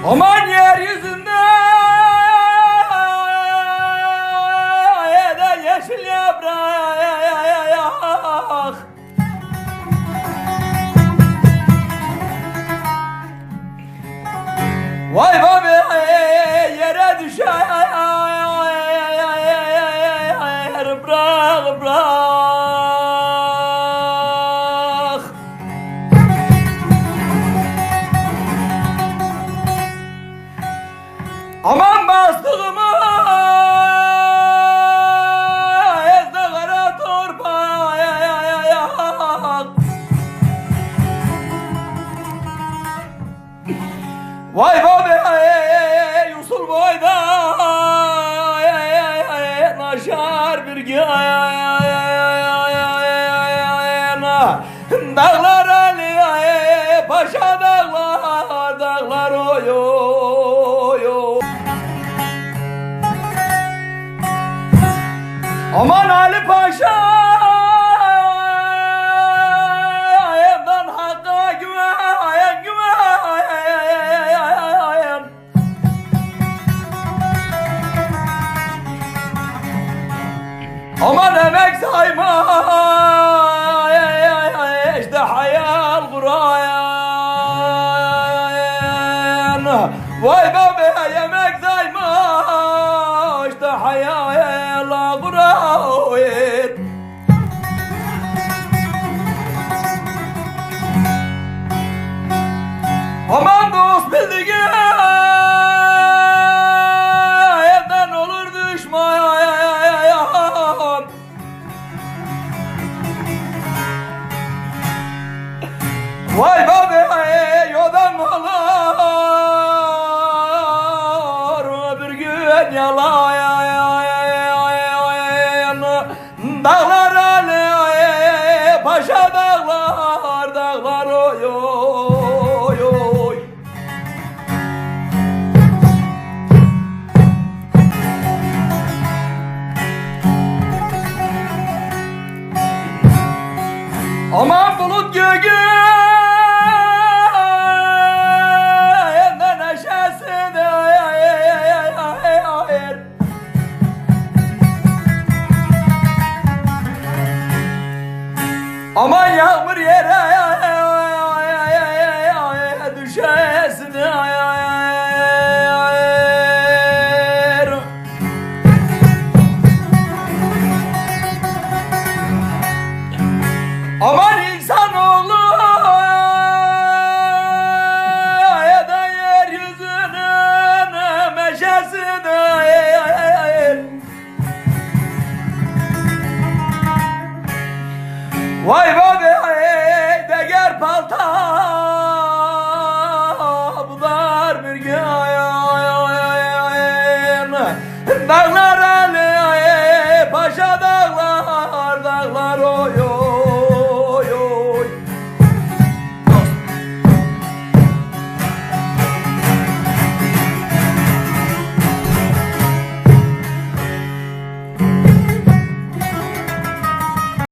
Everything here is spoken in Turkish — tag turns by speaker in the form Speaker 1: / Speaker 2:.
Speaker 1: Aman yeryüzünde da yeşil yaprak. Vay babe yere düşer bırak bırak. Aman bastığımı ezde kara torpak. Vay babe Yusuf boyda naşar bir yana. Dağlar Ali paşa dağlar dağlar oy oy oy. Aman Ali Paşa evden hakka güven güven. Aman emek sayma işte hayal kurayan. Vay babe yemek sayma işte hayal kurayan. Aman